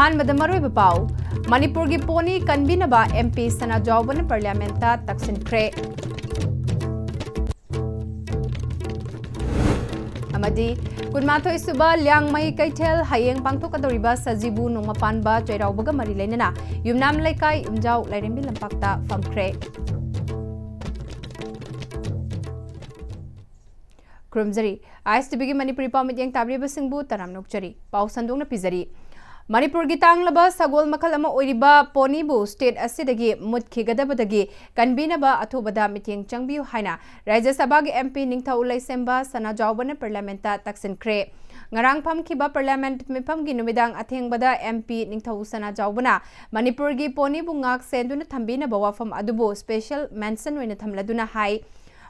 अहानबद मरोइब पाउ मणिपुर की pony कन्वीनबा MP सना जाउबन parliament तक्सिनख्रे अमदी कुनमाथोई सुबा ल्याङमई कैथेल हयेंग पांथोकदोरिबा सजीबु नोंगमपानबा चैराउबगा मरी लेनना युमनाम लेकाई उमजाउ लाइरेंबी लंपाक्ता फमख्रे खुरुमजरी ISTV की मणिपुरी पाउ मित्येंग ताब्रिबसिंगबु तराम नोकचरी पाउ संदोंगना पिजरी मणिपुर की तांगलबा सगोल मखल अमा ओइरिबा पोनीबु स्टेट असिदगी मुत्खिगदबदगी कन्वीनबा अथोबदा मित्येंग चंगबियु हाइना राज्य सभा के MP Ningthou लैसेंबा Sana जाउबन parliament तक्सिनख्रे ngarang phamkiba parliament mifam gi numidang athengbada MP ningthau sana jaubana manipur gi poni bungak senduna thambina bawafam adubo special mention oina thamladuna hai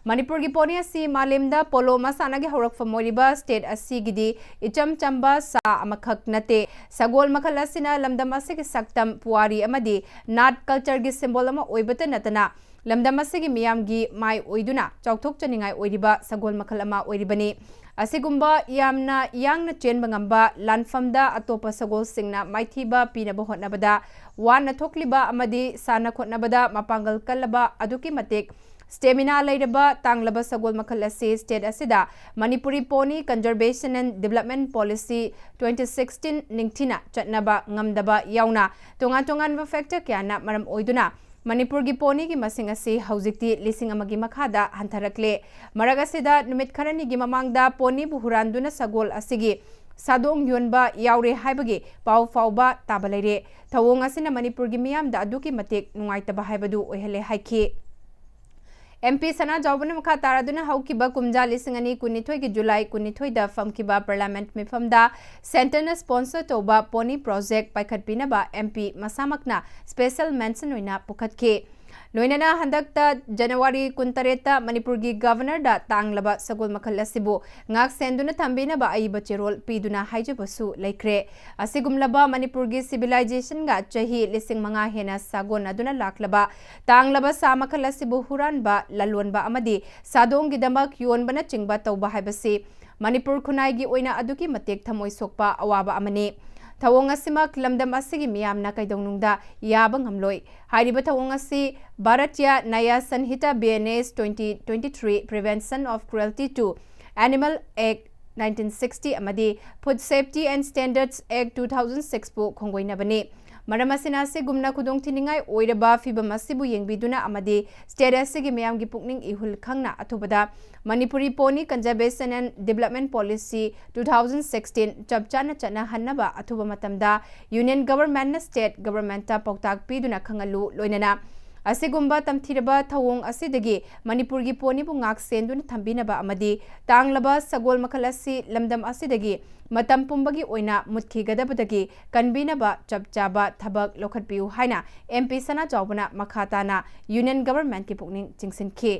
manipur gi poni asi malemda polo masana gi horakfam moiriba state asi gidi icham chamba sa amakhak nate sagol makhal asina lamdam asigi saktam puari amadi nat culture gi symbol ama oibata natana lamdam asigi miyam gi mai oiduna chauthok chaningai oiriba sagol makhal ama oiribani असिगुम्बा यामना यांगना चेनबा ngamba lanfamda atopa sagol singna maithiba pinaba hotnabada wan thokliba amadi sana khotnabada mapangal kallaba aduki matek stamina lairaba tanglaba sagol makhal asi state asida manipuri pony conservation and development policy 2016 ningthina chatnaba ngamdaba yauna tongan factor kyana maram oiduna Manipur की pony की मसिंग असी हौजिक्ति लिसिंग अमगी मखादा हंथरकले मरग असिदा नुमित खरनी की ममांगदा pony बुहुरांदुना Sagol असिगी सादोंग योनबा यावरे हाइबगी पाउ फाउबा ताबा लैरे थवोंग असिना मणिपुर की मियामदा अदुकी मतेक नुंगाइतबा हाइबदु ओइहले हाइखि MP सना जाउबन मखा तारादुना हौकिबा कुमजा लिसिंगनी कुनिथोय की जुलाई कुनिथोय दा फमकिबा पार्लियामेंट मिफमदा सेंटरना स्पॉन्सर तोबा पोनी प्रोजेक्ट पाइखटपिनबा MP मसामकना स्पेशल मेंशन ओइना पुखतखे लोइनना हंदकता जनवरी 19 मणिपुर की गवर्नर दा तांगलबा Sagol मखल असिबो ngak senduna thambina ba ai बचेरोल पीदुना हाइजबसु लैख्रे असिगुमलबा Manipur की सिविलाइजेशन गा चाही लिसिंग मंगा हेना सागोन अदुना लाखलबा तांगलबा सामखल असिबो हुरानबा ललोनबा अमदी सादोंग गिदमक योनबना चिंगबा तौबा हाइबसी मणिपुर खुनाई की ओइना अदुकी मतेक थमोय सोकपा अवाबा अमने थवोंग असिमक लमदम असिगी मियामना कैदौनुंगदा याबा ngamloi हाइरिबा थवोंग असि भारतीय नया संहिता BNS 2023 Prevention of Cruelty to Animal Act 1960 amadi Food Safety and Standards Act 2006 pu khonggoinabani मरम असिना से गुमना खुदोंग थिनिंगाई ओइरबा फिबम असिबु येंगबिदुना अमदी स्टेट असिगी मियाम गी पुकनिंग इहुल खंगना अथोबदा Manipuri pony conservation and development policy 2016 चबचाना चना हन्नबा अथोबा मतमदा यूनियन गवर्नमेंट ना स्टेट गवर्नमेंट ता पौताक पीदुना खंगलु लोइनना असिगुम्बा तमथिरबा थवोंग असिदगी मणिपुर की पोनीबु ngak senduna thambinaba amadi tanglaba sagol makhal asi lamdam asidagi matam pumbagi oina mutkhigadabadagi kanbinaba chapchaba thabak lokhatpiu haina MP sana jawbana makhatana union government ki pukning chingsinki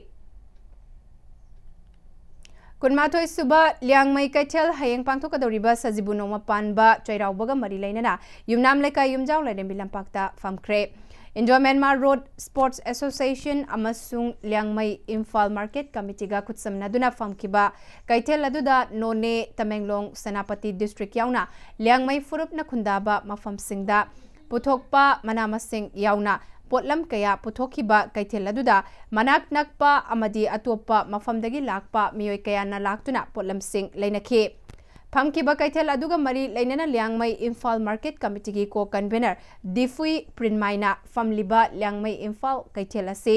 कुनमाथोय सुबा ल्याङमई कैथेल हयेंग पांथोकदोरिबा सजिबु नोंमा पानबा चैराउबगा मरी लैनना युमनाम लेका युमजाउ लाइरेंबी लंपाक्ता फमख्रे Indo Myanmar road sports association अमसुंग ल्याङमई इम्फाल मार्केट कमिटीगा खुत्समनादुना फमखिबा कैथेल अदुदा नोने तमेंगलोंग सेनापति डिस्ट्रिक्ट याउना ल्याङमई फुरुपना खुंदाबा मफमसिंगदा पुथोकपा मनामसिंग याउना पोटलम कया पुथोखिबा कैथेल अदुदा मनाक नकपा अमदी अतोपा मफमदगी लाकपा मियोय कयाना लाक्तुना पोटलम सिंग लैनखे फमकिबा कैथेल अदुगा मरी लैनना ल्याङमई इम्फाल मार्केट कमिटी की को कन्वेनर दिफुई प्रिनमाइना फमलिबा ल्याङमई इम्फाल कैथेल असे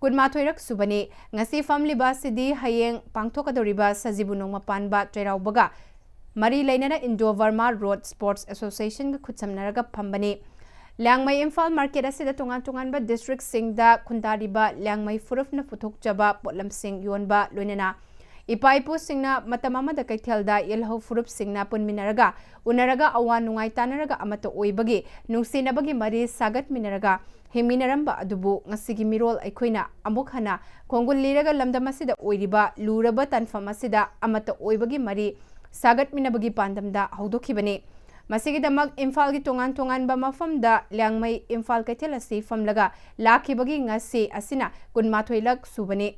कुनमाथोयरक सुबने ngasi फमलिबा सिदी हयेंग पांथोकदोरिबा सजिबु नोंमा पानबा चैराउबगा मरी लैनना Indo Burma road sports association का खुत्समनरगा फमबने ल्याङमई इम्फाल मार्केट असिदा तोंगान डिस्ट्रिक्ट सिंगदा खुंदारिबा ल्याङमई फुरुफना पुथोकचबा पोटलम सिंग योनबा लोइनना इपाइपु सिंगना मतम अमदा कैथेलदा येलहौ फुरुप सिंगना पुनमिनरगा उनरगा अवा नुंगाई तानरगा अमत ओइबगी नुंगसिनबगी मरी सागत मिनरगा हिमिनरंबा अदुबु ngasiगी मिरोल अखोइना अमुक हना खोंगुल लिरगा लमदम असिदा ओइरिबा लुरबा तनफम असिदा अमत ओइबगी मरी सागत मिनबगी पांदमदा हौदोखिबने मसिगिदमक इम्फाल की तोंगान मफमदा ल्याङमई इम्फाल कैथेल असि फमलगा लाखिबगी ngasi asina कुनमाथोइलक सुबने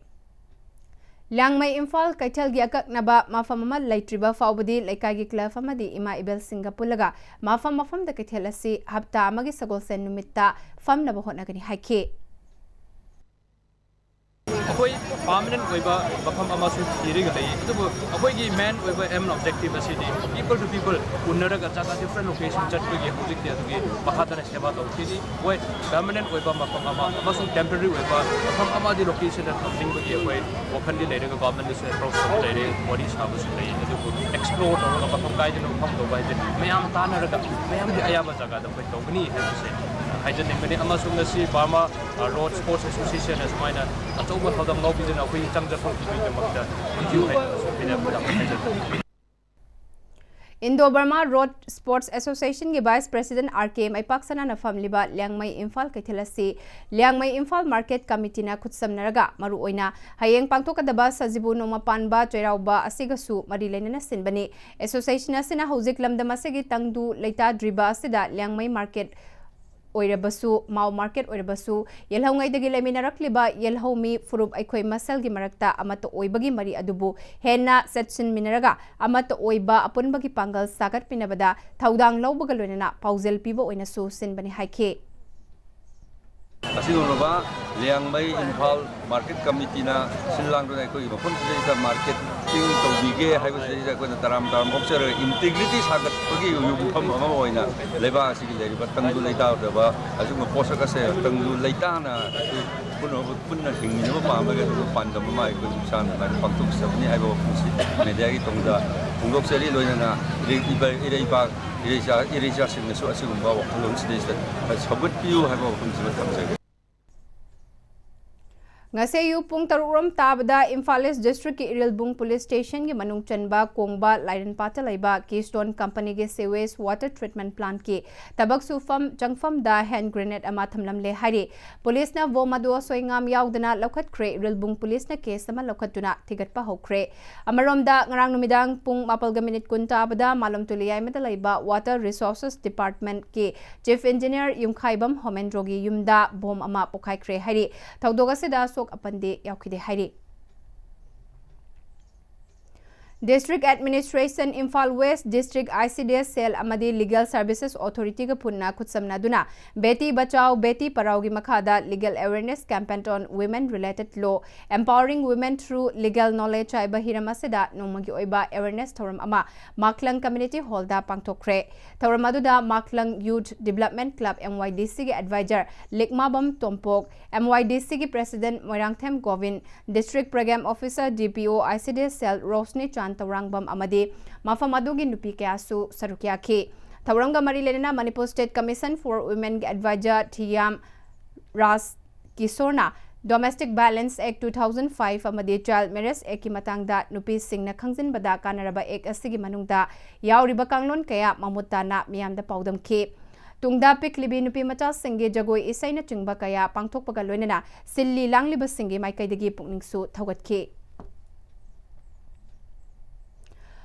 ल्याङꯃꯩ इम्फाल कैथलगी अकक्नबा मफम अमा लैत्रिबा फाउबदी लैकागी क्लब अमदी इमा इबेल सिंगा पुलगा मफम मफमदा कैथल असि हप्ता अमगी सगोलसेन नुमित्ता फमनबा होटनगनी हाइखे अखोई परमानेंट ओइबा मफम अमासु थिरिगा लई अदुबो अखोईगी मेन ओइबा एम ऑब्जेक्टिव असिदी पीपल टू पीपल उन्नरगा जागा डिफरेंट लोकेशन चटबगी होजिकते अदुगी मखातने सेवा तौखिदी ओइ परमानेंट ओइबा मफम अमा अमासु टेम्पररी ओइबा मफम अमादी लोकेशन दा थमनिंगबगी ओइ वखनदी लेरगा गवर्नमेंट से अप्रोच लेरे बॉडी साबसु लई अदुबो एक्सप्लोर तौरगा मफम काइदनो मफम दो बाइजे मयाम तानरगा मयामदी अयाबा जागा दा ओइ तौगनी हेबसे हाइजनिंगबनी अमासु ngasi Burma Road Sports Association asmaina achouba thodam lobijana akhui changjafam kibidamakta inju haina bina pudam Indo Burma road sports association के वाइस प्रेसिडेंट आरके मैपाक्सना नफमलिबा ल्याङमई इम्फाल कैथलसी ल्याङमई इम्फाल मार्केट कमिटीना खुदसमनरगा मरु ओइना हयेंग पांगथोकदबा सजिबु नोमा पानबा चोइराउबा असिगसु मरि लेनना सिनबनी एसोसिएशन असिना हौजिक लमदम असिगी तंगदु लेता ड्रिबा असिदा ल्याङमई मार्केट ओइरबसु माउ मार्केट ओइरबसु येलहौंगैदगी लेमिनरक्लिबा येलहौमी फुरुब अखोई मसलगी मरक्ता अमत ओइबगी मरी अदुबु हेन्ना सेटसिन मिनरगा अमत ओइबा अपुनबगी पांगल सागत पिनबदा थौदांग लौबगा लोइनना पाउजेल पिबो ओइनसु सिनबनी हाइखे असिगोनोबा ल्याङमई इम्फाल मार्केट कमिटीना सिनलांगदो अखोई मफम सिदा मार्केट टिंग तौबिगे हाइबसिदा अखोना तराम ऑब्जर इंटीग्रिटी सागतपगी युगफम अमा ओइना लेबा असिगी लेरिबा तंगदु लेतादबा अजुग पोसक से तंगदु लेताना पुनः हिंगिनबा पामबगे पांदम मा अखोई सान ना पंतुक सबनी हाइबो फुंसी मेडियागी तोंगदा फुंगोक सेरी लोइना इरेबा इरेजा सिंगसु असिगुंबा वखलोन सिदेस सबत पियु हाइबो फुंसी थमसे ngase pung taruram tabada Imphal East District ki Irilbung Police Station ki manung chanba kongba Lairen Pata laiba Keystone Company ke sewage water treatment plant ki tabak sufam jangfam da hand grenade ama thamlam le hari police na wo madu soingam yaudana lokhat kre Irilbung police na case ama lokhatuna thigat pa hokre amarom da ngarang numidang pung mapal ga minute kun tabada malum tuliyai meta laiba water resources department ki chief engineer yumkhaibam homendrogi yumda bom ama pokhai kre hari thaudoga se da अपंदे याखिदे हाइरे District Administration Imphal West District ICDS Cell amadi Legal Services Authority ga punna khutsamna duna Beti Bachao Beti Parao gi makhada legal awareness campaign on women related law empowering women through legal knowledge aiba hirama seda nomagi oiba awareness thoram ama Maklang Community Hall da pangthokre thoram aduda Maklang Youth Development Club MYDC gi advisor Lekmabam Tompok MYDC gi president Moirangthem Govin District Program Officer DPO ICDS Cell Rosni Chan Taurangbam amadi mafam adugi nupi kayasu sarukia ki Tauranga mari lenena Manipur State Commission for Women advisor Thiam Ras Kisorna Domestic Violence Act 2005 amadi Child Marriage Act ki matangda nupi singna khangjin bada kanaraba act asigi manungda yauriba kanglon kaya mamutana miyamda paudam ki Tungda piklibi nupi macha singe jagoi isai na chingba kaya pangthokpaga loinena silli langliba singe maikaidagi pukningsu thogatki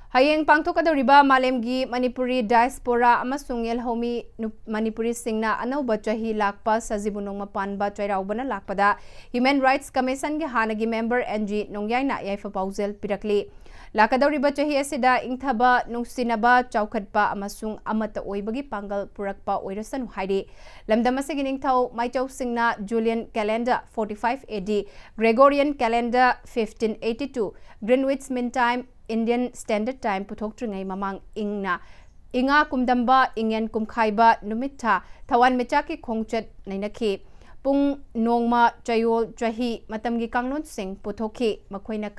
Hayeng pangthokadoriba malemgi Manipuri diaspora amasung yelhomi Manipuri singna anauba chahi lakpa sajibunong mapanba chairaubana lakpada Human Rights Commission gi hanagi member NG nongyaina yaifa pausel pirakli Lakadoriba chahi asida ingthaba nungsinaba chaukhatpa amasung amata oibagi pangal purakpa oirasanu hairi lamdamasigi ningthau maichau singna Julian calendar 45 AD Gregorian calendar 1582 Greenwich Mean Time Indian Standard Time puthok tringai mamang inga kumdamba ingen kumkhaiba numitha thawan mechaki khongchat nainakhi pung nongma chayol chahi matamgi kanglon sing puthoki makhoina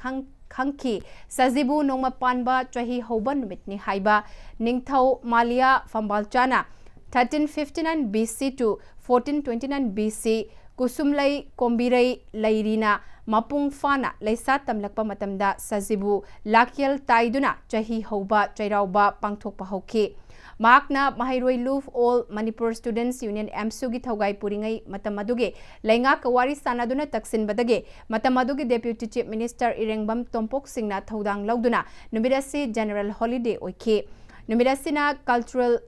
khangki sajibu nongma panba chahi hoban numitni haiba ningthau malia fambalchana 1359 BC to 1429 BC kusumlai kombirai lairina mapung fana leisa tamlakpa matamda sajibu lakyal taiduna chahi hoba chairauba pangthokpa hauki makna mahairoi luf all Manipur Students Union MSU gi thogai puringai matamaduge lenga kawari sanaduna taksin badage matamaduge Deputy Chief Minister Irengbam Tompok singna thodang lauduna numirasi general holiday oike numirasina cultural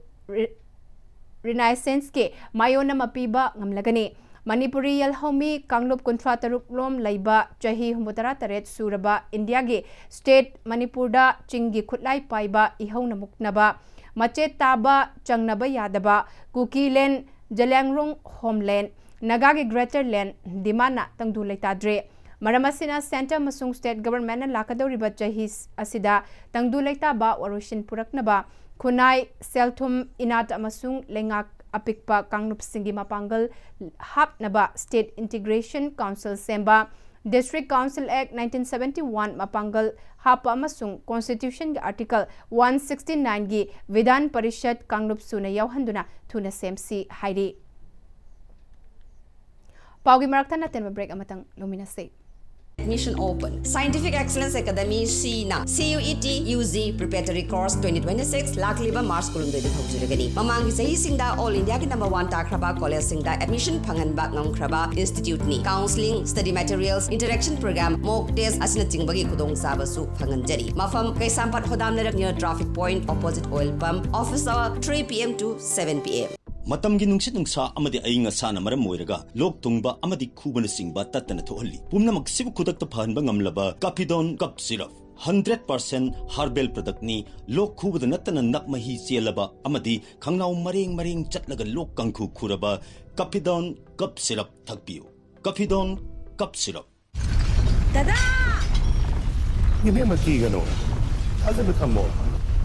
renaissance ke mayona mapiba ngamlagani Manipuri yalhomi Kanglup Kuntra Taruk Lom Laiba Chahi Humutara Taret Suraba India ge State Manipurda Chingi Kutlai Paiba Ihona Muknaba Mache Taba Changnaba Yadaba Kuki Len Jalangrong Homeland Nagagi Greater Land Dimana Tangdu Laitadre Maramasina Center Masung State Government and Lakadoriba Chahis Asida Tangdu Laitaba Warushin Puraknaba Kunai Seltum Inat Amasung Lengak Apikpa Kangnup Singi Mapangal Hapnaba State Integration Council Semba District Council Act 1971 Mapangal Hapa Amasung Constitution Article 169 gi Vidhan Parishad Kangnup Suna Yauhanduna Tuna Semsi Hairi Paugi Marakta natin break amatang lumina say. Admission open. Scientific Excellence Academy CNA CUET UZ Preparatory Course 2026 Lakliba Mars Kulumdoi Hojuragani. Mamangi sahi singda All India ki number 1 takraba college singda admission phanganba ngamkraba institute ni. Counseling, study materials, interaction program, mock test asina tingbagi kudong sabasu phanganjari. Mafam kay Sampat Hodamnarak near traffic point opposite oil pump. Office hour 3 PM to 7 PM. Matamgi nungsit nungsa amadi ayinga sana maram moiraga lok tungba amadi khubana singba tatana thohalli pumna maksibu khudakta phanba ngamlaba Capidon cup syrup 100% herbal product ni lok khubada natana nakmahi chelaba amadi khangnau mareng chatlaga lok kangkhu khuraba Capidon cup syrup thakpiu Capidon cup syrup Dada Give me a key gano Asa become more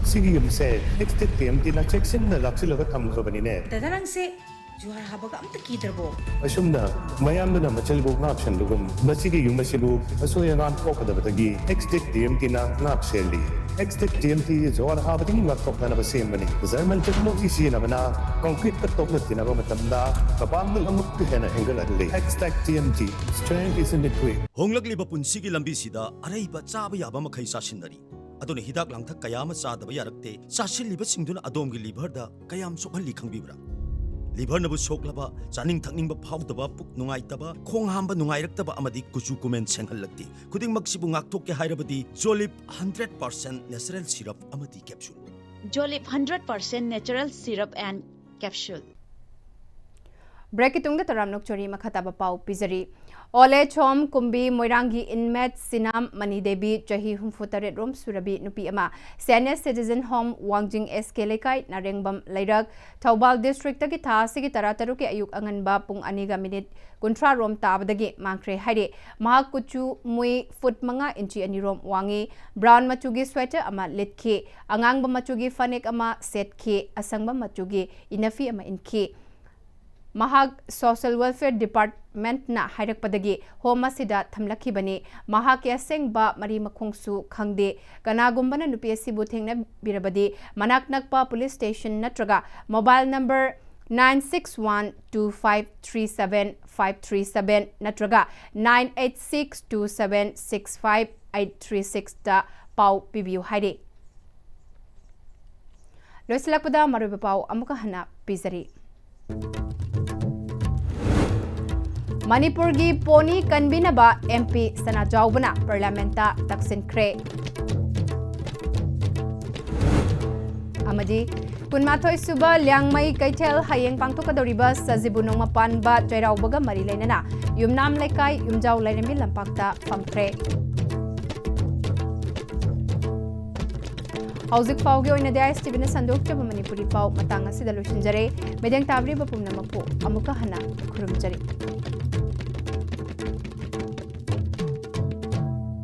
Sige yung say, next time, tinachek sin na laksi lagat ang sa banine. Dada lang si Juhar habaga am takidar bo. Asum na, mayam na machalbog na option lugum. Masige yung masilug, aso yung ang po kada batagi. Next time, tinang shelly. Next time, juhar habating laptop na nabasim bani. Zaman check mo isi na mana, concrete katok na tinaba matanda, kapamil ang muktihan na hinggal adli. Next TMT, strength is in the quick. Honglag liba pun sige lambi sida aray ba tsaba yaba makai sasinari. Adone hidak langthak kayama sadaba yarakte sasil liba singduna adom gi liver da kayam sokhalli khangbibra liver nabu soklaba chaning thakning ba phawdaba puk nungai taba khong hamba nungai raktaba amadi kuchu kumen senghallakti khuding maksibu ngakthok ke hairabadi Jolip 100% natural syrup amadi capsule Jolip 100% natural syrup and capsule Break itung da taram nok chori makhataba pau pizari Ole Chom Kumbi Moirangi Inmet Sinam Mani Devi Chahi Humfutaret Rom Surabi Nupi Ama Senior Citizen Home Wangjing SK Lekai Narengbam Lairak Taubal District Taki Tha Sigi Tarataru ke Ayuk Anganba Pung Aniga Minute Kuntra Rom Tabadagi Mangkre Haide Mahak Kuchu Mui Foot Manga Inchi Ani Rom Wangi Brown Machugi Sweater Ama Litke Angangba Machugi Fanek Ama Setke Asangba Machugi Inafi Ama Inke Mahag Social Welfare Department na hairak padagi homa sida thamlaki bani mahak ya seng ba mari makhongsu khangde kanagumba na nupi asibu thengna birabadi manak nakpa police station natraga mobile number 9612537 natraga 9862765836 da pau pibiu haide loislakpada maruba pau amuka hana pizari Manipur gi poni kanbinaba MP Sana Jaubana Parlamenta Taksin Kre Amadi Kunmathoi Suba Liangmai Kaitel Hayeng Pangtokadoriba Sajibunong Mapanba Jairaubaga Marilainana Yumnam Lekai Yumjau Lainami Lampakta Pamkre Hauzik Paugi oina dia Istv na sandok chaba Manipuri pau matanga sida losinjare medang tabri ba pumna mapo amuka hana khurumjari